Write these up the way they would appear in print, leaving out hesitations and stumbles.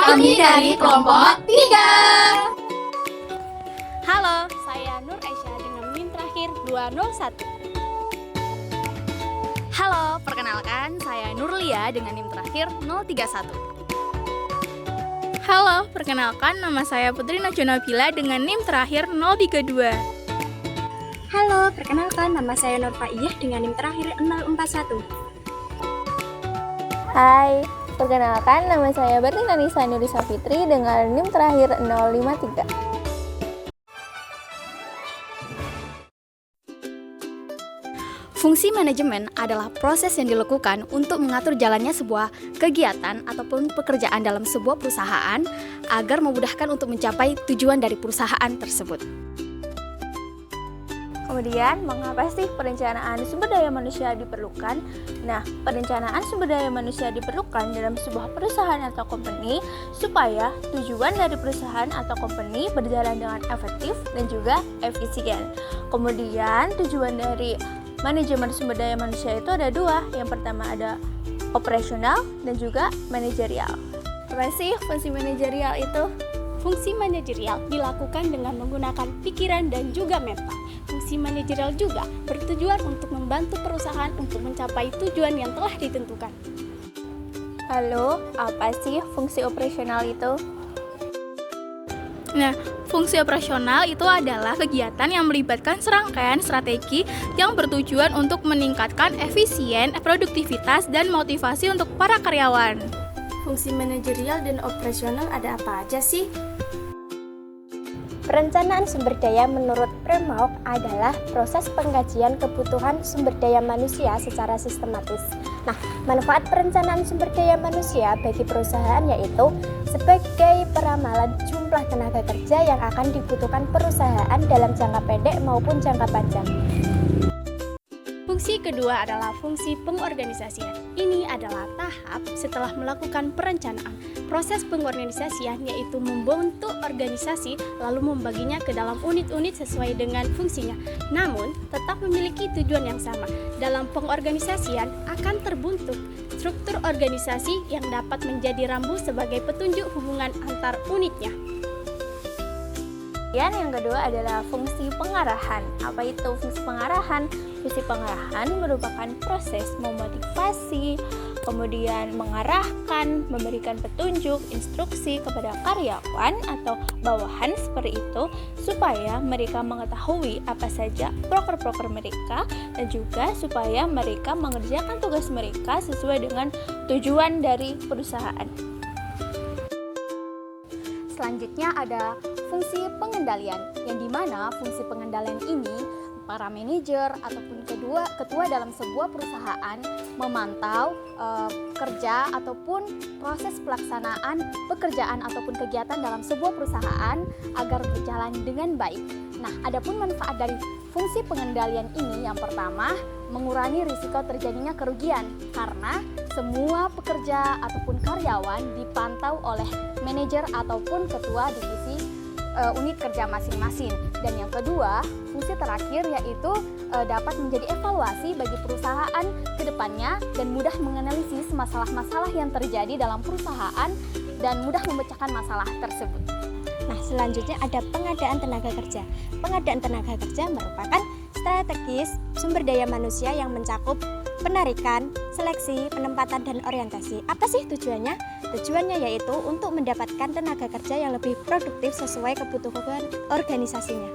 Kami dari kelompok 3. Halo, saya Nur Aisyah dengan NIM terakhir 201. Halo, perkenalkan saya Nurlia dengan NIM terakhir 031. Halo, perkenalkan nama saya Putri Najwa dengan NIM terakhir 032. Halo, perkenalkan nama saya Nur Faiyah dengan NIM terakhir 041. Hai, perkenalkan nama saya Bertina Nisa Nurisa Fitri dengan NIM terakhir 053. Fungsi manajemen adalah proses yang dilakukan untuk mengatur jalannya sebuah kegiatan ataupun pekerjaan dalam sebuah perusahaan agar memudahkan untuk mencapai tujuan dari perusahaan tersebut. Kemudian, mengapa sih perencanaan sumber daya manusia diperlukan? Nah, perencanaan sumber daya manusia diperlukan dalam sebuah perusahaan atau company supaya tujuan dari perusahaan atau company berjalan dengan efektif dan juga efisien. Kemudian, tujuan dari manajemen sumber daya manusia itu ada dua. Yang pertama ada operasional dan juga manajerial. Apa sih fungsi manajerial itu? Fungsi manajerial dilakukan dengan menggunakan pikiran dan juga mental. Fungsi manajerial juga bertujuan untuk membantu perusahaan untuk mencapai tujuan yang telah ditentukan. Lalu, apa sih fungsi operasional itu? Nah, fungsi operasional itu adalah kegiatan yang melibatkan serangkaian strategi yang bertujuan untuk meningkatkan efisien, produktivitas, dan motivasi untuk para karyawan. Fungsi manajerial dan operasional ada apa aja sih? Perencanaan sumber daya menurut Premawk adalah proses pengkajian kebutuhan sumber daya manusia secara sistematis. Nah, manfaat perencanaan sumber daya manusia bagi perusahaan yaitu sebagai peramalan jumlah tenaga kerja yang akan dibutuhkan perusahaan dalam jangka pendek maupun jangka panjang. Fungsi kedua adalah fungsi pengorganisasian. Ini adalah tahap setelah melakukan perencanaan. Proses pengorganisasian yaitu membentuk organisasi lalu membaginya ke dalam unit-unit sesuai dengan fungsinya. Namun, tetap memiliki tujuan yang sama. Dalam pengorganisasian akan terbentuk struktur organisasi yang dapat menjadi rambu sebagai petunjuk hubungan antar unitnya. Dan yang kedua adalah fungsi pengarahan. Apa itu fungsi pengarahan? Fungsi pengarahan merupakan proses memotivasi, kemudian mengarahkan, memberikan petunjuk, instruksi kepada karyawan atau bawahan seperti itu supaya mereka mengetahui apa saja proker-proker mereka dan juga supaya mereka mengerjakan tugas mereka sesuai dengan tujuan dari perusahaan. Selanjutnya ada fungsi pengendalian, yang dimana fungsi pengendalian ini para manajer ataupun ketua dalam sebuah perusahaan memantau kerja ataupun proses pelaksanaan pekerjaan ataupun kegiatan dalam sebuah perusahaan agar berjalan dengan baik. Nah, adapun manfaat dari fungsi pengendalian ini yang pertama mengurangi risiko terjadinya kerugian karena semua pekerja ataupun karyawan dipantau oleh manajer ataupun ketua divisi unit kerja masing-masing. Dan yang kedua, fungsi terakhir yaitu dapat menjadi evaluasi bagi perusahaan ke depannya dan mudah menganalisis masalah-masalah yang terjadi dalam perusahaan dan mudah memecahkan masalah tersebut. Nah, selanjutnya ada pengadaan tenaga kerja. Pengadaan tenaga kerja merupakan strategis sumber daya manusia yang mencakup penarikan, seleksi, penempatan, dan orientasi. Apa sih tujuannya? Tujuannya yaitu untuk mendapatkan tenaga kerja yang lebih produktif sesuai kebutuhan organisasinya.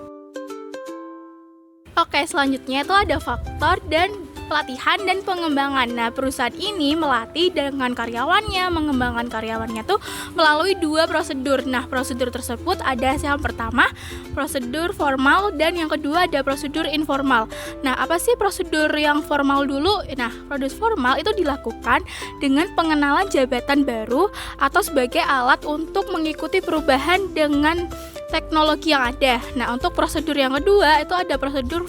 Oke, selanjutnya itu ada faktor dan pelatihan dan pengembangan. Nah, perusahaan ini melatih dengan karyawannya, mengembangkan karyawannya tuh melalui dua prosedur. Nah, prosedur tersebut ada yang pertama prosedur formal dan yang kedua ada prosedur informal. Nah, apa sih prosedur yang formal dulu? Nah, prosedur formal itu dilakukan dengan pengenalan jabatan baru atau sebagai alat untuk mengikuti perubahan dengan teknologi yang ada. Nah, untuk prosedur yang kedua itu ada prosedur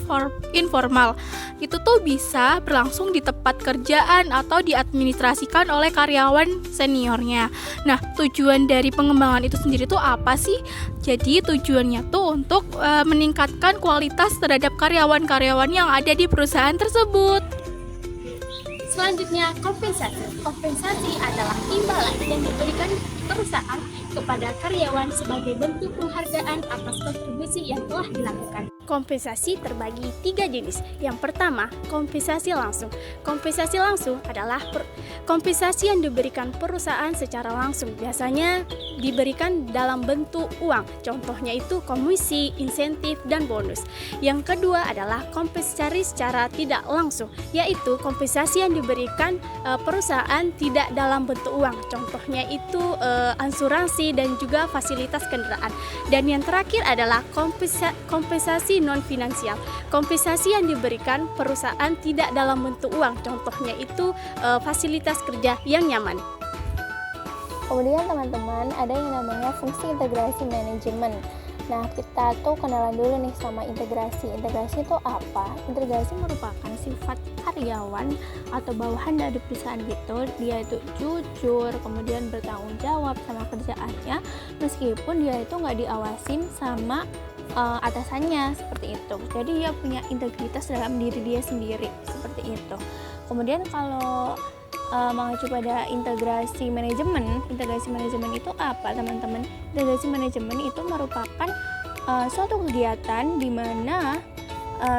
informal. Itu tuh bisa berlangsung di tempat kerjaan atau diadministrasikan oleh karyawan seniornya. Nah, tujuan dari pengembangan itu sendiri tuh apa sih? Jadi tujuannya tuh untuk meningkatkan kualitas terhadap karyawan-karyawan yang ada di perusahaan tersebut. Selanjutnya, kompensasi. Kompensasi adalah imbalan yang diberikan perusahaan kepada karyawan sebagai bentuk penghargaan atas kontribusi yang telah dilakukan. Kompensasi terbagi 3 jenis. Yang pertama, kompensasi langsung. Kompensasi langsung adalah kompensasi yang diberikan perusahaan secara langsung. Biasanya diberikan dalam bentuk uang. Contohnya itu komisi, insentif, dan bonus. Yang kedua adalah kompensasi secara tidak langsung, yaitu kompensasi yang diberikan perusahaan tidak dalam bentuk uang. Contohnya itu asuransi dan juga fasilitas kendaraan. Dan yang terakhir adalah kompensasi non-finansial. Kompensasi yang diberikan perusahaan tidak dalam bentuk uang. Contohnya itu fasilitas kerja yang nyaman. Kemudian teman-teman, ada yang namanya fungsi integrasi manajemen. Nah, kita tuh kenalan dulu nih sama integrasi. Integrasi itu apa? Integrasi merupakan sifat karyawan atau bawahan dari perusahaan gitu. Dia itu jujur, kemudian bertanggung jawab sama kerjaannya, meskipun dia itu nggak diawasin sama atasannya, seperti itu. Jadi dia punya integritas dalam diri dia sendiri, seperti itu. Kemudian kalau mengacu pada integrasi manajemen itu apa, teman-teman? Integrasi manajemen itu merupakan suatu kegiatan di mana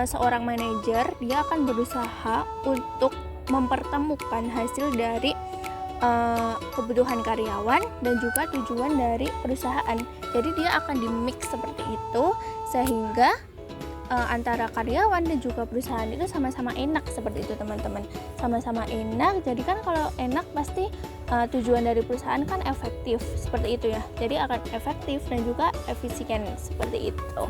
seorang manajer dia akan berusaha untuk mempertemukan hasil dari kebutuhan karyawan dan juga tujuan dari perusahaan. Jadi dia akan di-mix seperti itu sehingga antara karyawan dan juga perusahaan itu sama-sama enak, seperti itu teman-teman. Sama-sama enak. Jadi kan kalau enak pasti tujuan dari perusahaan kan efektif, seperti itu ya. Jadi akan efektif dan juga efisien, seperti itu.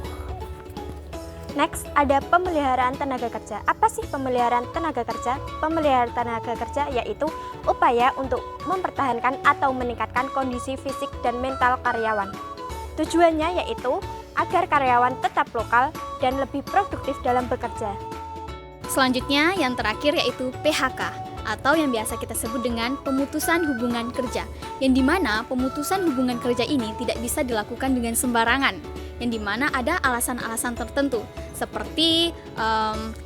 Next, ada pemeliharaan tenaga kerja. Apa sih pemeliharaan tenaga kerja? Pemeliharaan tenaga kerja yaitu upaya untuk mempertahankan atau meningkatkan kondisi fisik dan mental karyawan. Tujuannya yaitu agar karyawan tetap lokal dan lebih produktif dalam bekerja. Selanjutnya, yang terakhir yaitu PHK atau yang biasa kita sebut dengan pemutusan hubungan kerja, yang dimana pemutusan hubungan kerja ini tidak bisa dilakukan dengan sembarangan, yang dimana ada alasan-alasan tertentu seperti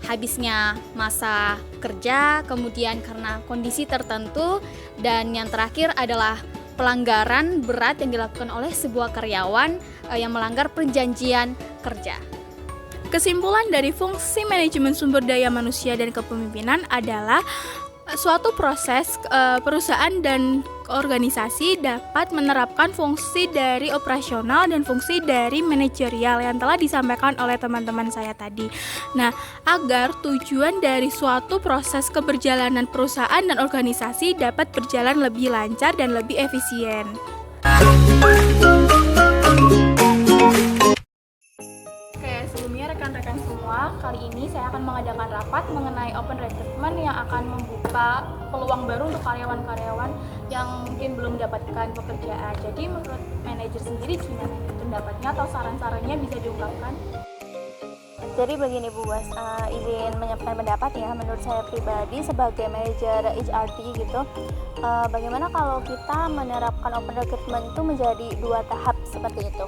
habisnya masa kerja, kemudian karena kondisi tertentu, dan yang terakhir adalah pelanggaran berat yang dilakukan oleh sebuah karyawan yang melanggar perjanjian kerja. Kesimpulan dari fungsi manajemen sumber daya manusia dan kepemimpinan adalah suatu proses perusahaan dan organisasi dapat menerapkan fungsi dari operasional dan fungsi dari manajerial yang telah disampaikan oleh teman-teman saya tadi. Nah, agar tujuan dari suatu proses keberjalanan perusahaan dan organisasi dapat berjalan lebih lancar dan lebih efisien. Sebelumnya rekan-rekan semua, kali ini saya akan mengadakan rapat mengenai open recruitment yang akan membuka peluang baru untuk karyawan-karyawan yang mungkin belum mendapatkan pekerjaan. Jadi menurut manajer sendiri gimana pendapatnya atau saran-sarannya bisa diungkapkan? Jadi begini Bu Bos, izin menyampaikan pendapat ya. Menurut saya pribadi sebagai manajer HRD gitu, bagaimana kalau kita menerapkan open recruitment itu menjadi 2 tahap seperti itu.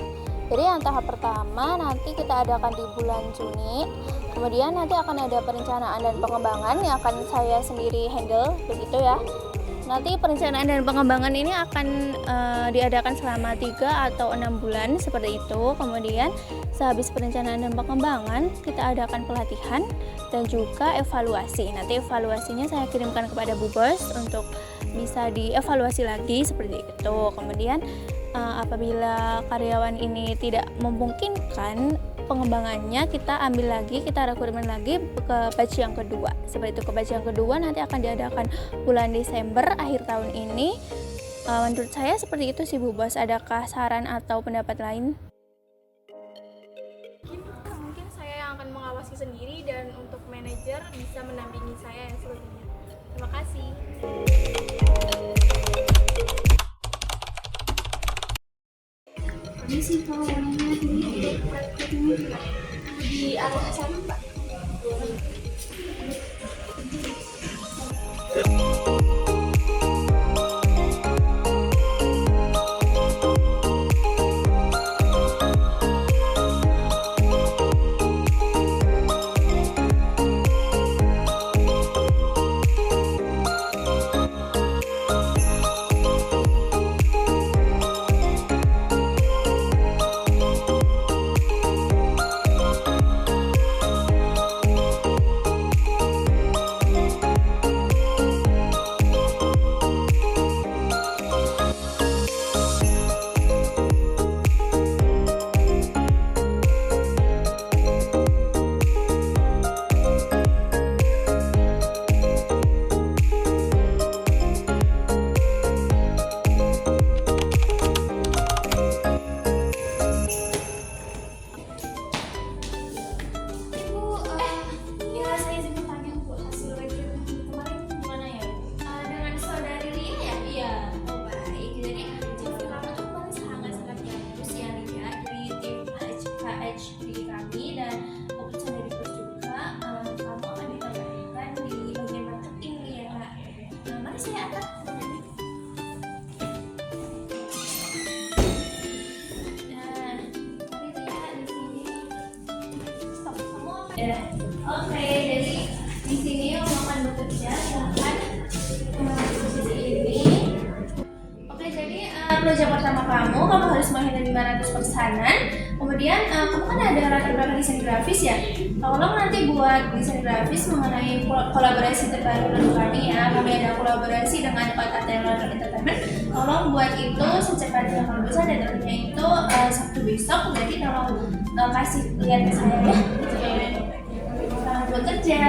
Jadi yang tahap pertama nanti kita adakan di bulan Juni, kemudian nanti akan ada perencanaan dan pengembangan yang akan saya sendiri handle, begitu ya. Nanti perencanaan dan pengembangan ini akan diadakan selama 3 atau 6 bulan seperti itu. Kemudian sehabis perencanaan dan pengembangan kita adakan pelatihan dan juga evaluasi. Nanti evaluasinya saya kirimkan kepada Bu Bos untuk bisa dievaluasi lagi seperti itu. Kemudian apabila karyawan ini tidak memungkinkan pengembangannya, kita ambil lagi, kita rekrutmen lagi ke batch yang kedua. Seperti itu, ke batch yang kedua nanti akan diadakan bulan Desember akhir tahun ini. Menurut saya seperti itu sih Bu Bos. Adakah saran atau pendapat lain? Mungkin saya yang akan mengawasi sendiri dan untuk manajer bisa mendampingi saya yang selebihnya. Terima kasih. Permisi, kalau orangnya di arah sana Pak. saya akan Oke, jadi di sini akan bekerja silahkan posisi ini. Oke, jadi proyek pertama kamu harus menghindari 500 pesanan. Kemudian kamu kan ada latar belakang desain grafis ya. Tolong nanti buat desain grafis mengenai kolaborasi terbaru dengan kami ya. Kami ada kolaborasi dengan Kota Taylor Entertainment. Tolong buat itu secepatnya kalau bisa, dan tentunya itu Sabtu besok. Jadi tolong kasih lihat ke saya ya. Selamat bekerja.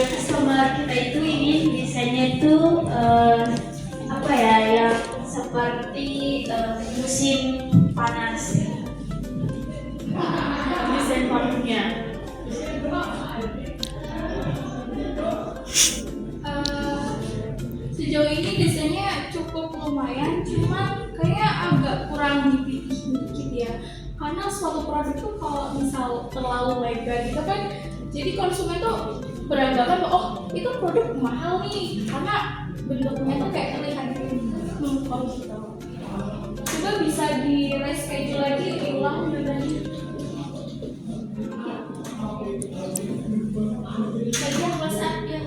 Customer kita itu ingin desainnya itu apa ya, yang seperti musim panas. Desain parfumnya. Sejauh ini desainnya cukup lumayan, cuma kayak agak kurang dipilih dikit ya. Karena suatu produk tuh kalau misal terlalu legal gitu kan, jadi konsumen tuh beranggapan bahwa oh itu produk mahal nih karena bentuknya tuh kayak terlihat kalau gitu. Coba bisa di reschedule lagi, diulang bedanya. Lagi WhatsApp ya.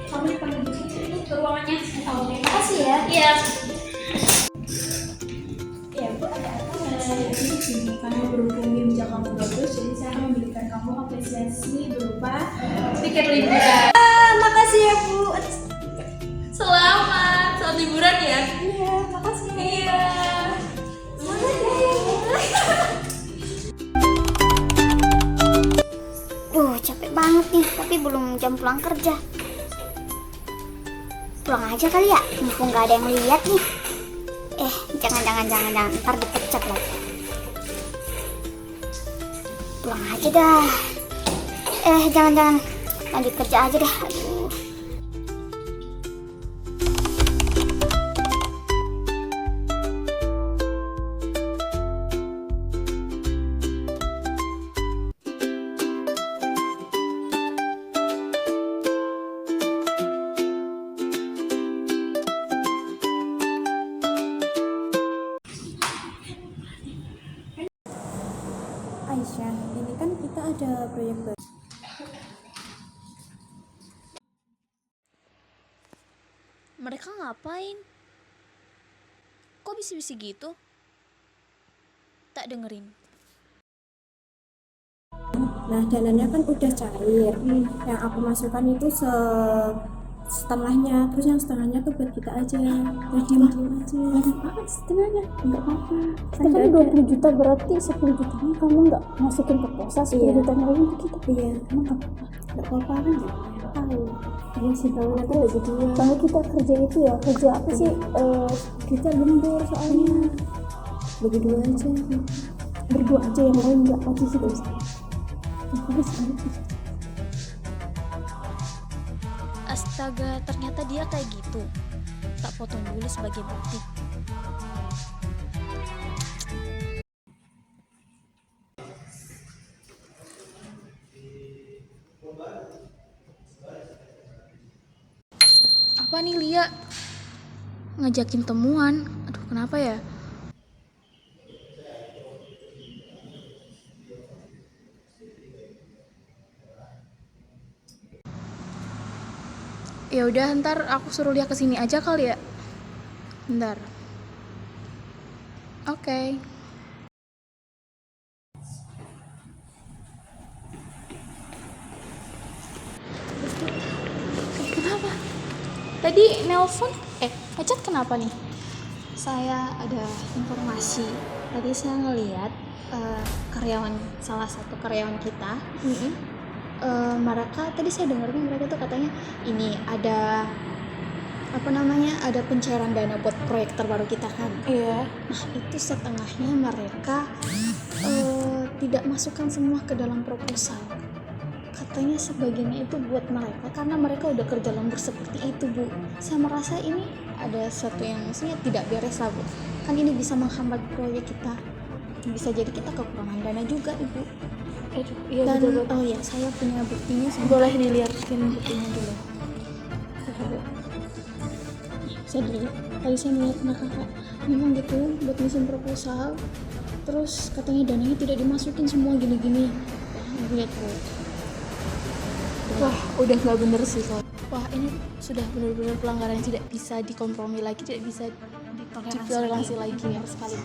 Kamu dipanggil itu ke ruangannya. Oh, terima kasih ya. Iya. Ya, Bu, ada apa? Karena berhubung kinerja kamu bagus, jadi saya akan memberikan kamu apresiasi berupa tiket liburan. Makasih ya Bu. Selamat liburan ya. Iya, makasih. Iya. Capek banget nih, tapi belum jam pulang kerja. Pulang aja kali ya, mumpung gak ada yang lihat nih. Jangan, ntar dipecat lagi. Pulang aja dah. Jangan, lanjut kerja aja dah. Aduh. Aisyah, ini kan kita ada proyek baru. Mereka ngapain? Kok bisik-bisik gitu? Tak dengerin. Nah, dananya kan udah cair. Yang aku masukkan itu setengahnya, terus yang setengahnya tuh buat kita aja. Ya diam aja. Apa setengahnya? Enggak apa-apa. Setengahnya 20 juta, berarti 10 jutanya kamu nggak masukin ke pulsa, 10 jutanya lagi untuk kita. Iya, Emang nggak apa-apa. enggak apa-apa kan ya? Tahu. Iya sih, kalau nanti bagi dua. Kalau kita kerja itu ya, kerja apa sih? Kita lembur soalnya. Bagi dua aja. Berdua aja, yang lain nggak aja sih, guys. Bagus banget sih. Astaga, ternyata dia kayak gitu. Tak potong dulu sebagai bukti. Apa nih Lia? Ngajakin temuan. Aduh, kenapa ya? Ya udah, ntar aku suruh dia kesini aja kali ya. Bentar. Oke. Kenapa? Tadi nelpon? Ngechat kenapa nih? Saya ada informasi. Tadi saya ngelihat salah satu karyawan kita. Mereka tadi saya dengarnya mereka tuh katanya ini ada ada pencairan dana buat proyek terbaru kita kan. Iya. Nah, itu setengahnya mereka tidak masukkan semua ke dalam proposal. katanya sebagiannya itu buat mereka karena mereka udah kerja lembur seperti itu, Bu. Saya merasa ini ada sesuatu yang maksudnya tidak beres lah, Bu. Kan ini bisa menghambat proyek kita. Bisa jadi kita kekurangan dana juga, Ibu. Iya, Dan betul, betul. oh ya, saya punya buktinya. Boleh dilihatin buktinya dulu. Saya dulu. Tadi saya melihat kakak memang gitu buat mesin proposal. Terus katanya dananya tidak dimasukin semua gini-gini. Lihat, Bu. Wah, udah nggak bener sih kalau. Wah, ini sudah benar-benar pelanggaran yang tidak bisa dikompromi lagi, tidak bisa ditoleransi lagi ya sekali.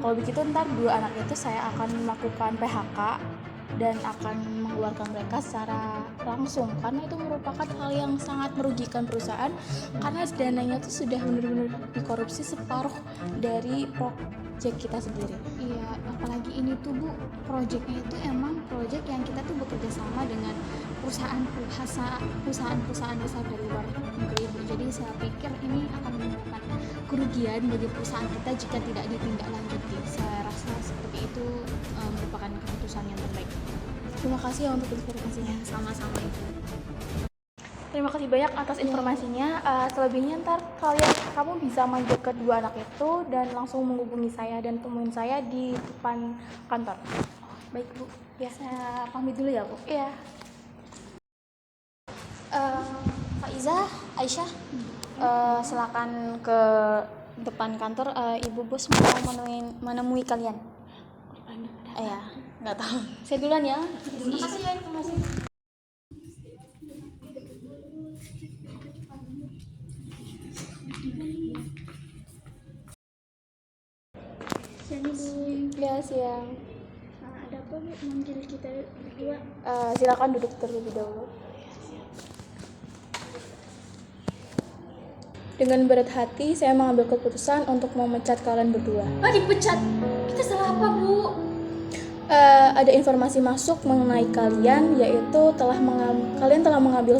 Kalau begitu ntar dua anak itu saya akan melakukan PHK dan akan mengeluarkan mereka secara langsung karena itu merupakan hal yang sangat merugikan perusahaan karena dananya itu sudah benar-benar dikorupsi separuh dari proyek kita sendiri. Iya, apalagi ini tuh, Bu, proyeknya itu emang proyek yang kita tuh bekerja sama dengan perusahaan-perusahaan besar dari luar negeri, Bu. Jadi saya pikir ini akan menyebabkan kerugian bagi perusahaan kita jika tidak ditindaklanjuti. Saya rasa seperti itu merupakan keputusan yang terbaik. Terima kasih ya untuk informasinya. Sama-sama, Ibu. Terima kasih banyak atas informasinya. Selebihnya ntar kamu bisa manggil kedua anak itu dan langsung menghubungi saya dan temuin saya di depan kantor. Baik, Bu. Ya, Saya pamit dulu ya, Bu. iya. Faiza, Aisyah, silakan ke depan kantor. Ibu bos mau menemui kalian. Ya, nggak tahu. Saya duluan ya. Terima kasih ya informasi. Ya, siang. Ada apa, Bu? Manggil kita berdua? Silakan duduk terlebih dahulu. Dengan berat hati, saya mengambil keputusan untuk memecat kalian berdua. Dipecat? Kita salah apa, Bu? Ada informasi masuk mengenai kalian, yaitu kalian telah mengambil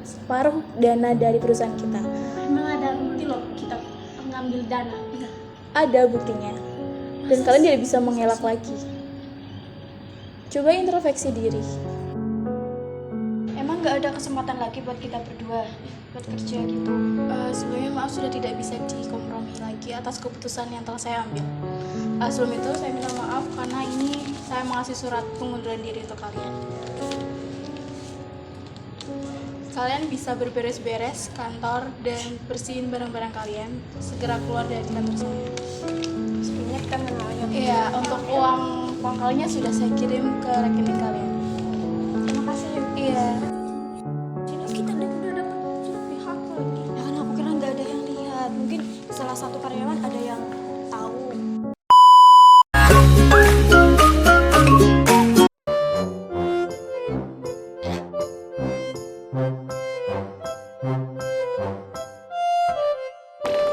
separuh dana dari perusahaan kita. Emang ada bukti loh kita mengambil dana? Ada buktinya, dan kalian tidak bisa mengelak lagi. Coba introspeksi diri. Emang nggak ada kesempatan lagi buat kita berdua buat kerja gitu? Sebelumnya maaf sudah tidak bisa dikompromi lagi atas keputusan yang telah saya ambil. Sebelum itu saya minta maaf karena ini saya mengasih surat pengunduran diri untuk kalian. Kalian bisa berberes-beres kantor dan bersihin barang-barang kalian. Segera keluar dari kantor saya. Sebenarnya kita mengenalnya. Iya, untuk uang pangkalnya sudah saya kirim ke rekening kalian. Terima kasih ya. Iya. Jadi kita udah dapat surat PHK lagi. Ya kan aku kira nggak ada yang lihat. Mungkin salah satu karyawan ada yang tahu.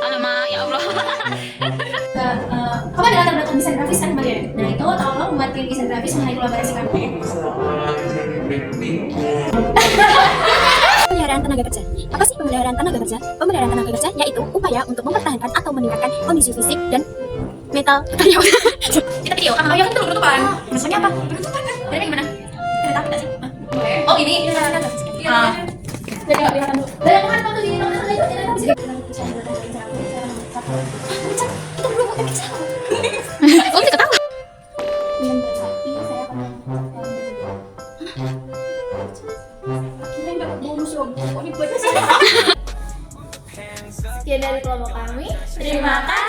Alamak, ya Allah. Kamu ada latar belakang desain grafis kan kemarin? Nah itu tolong buat tim desain grafis mengenai kolaborasi kami. Pemeliharaan tenaga kerja. Apa sih pemeliharaan tenaga kerja? Pemeliharaan tenaga kerja yaitu upaya untuk mempertahankan atau meningkatkan kondisi fisik dan mental karyawan. Kita video, kan yang itu penutupan. Maksudnya apa? Penutupan kan? Dari gimana? Kereta api nggak sih? Oh ini? Iya. Jadi nggak kelihatan dulu. Dari aku kan waktu di nomor satu itu kita bisa. Oh, tidak tahu. Dengan berhati saya akan akhirnya dapat bonus loh. Kok ini buat Sekian dari kelompok kami. Terima kasih.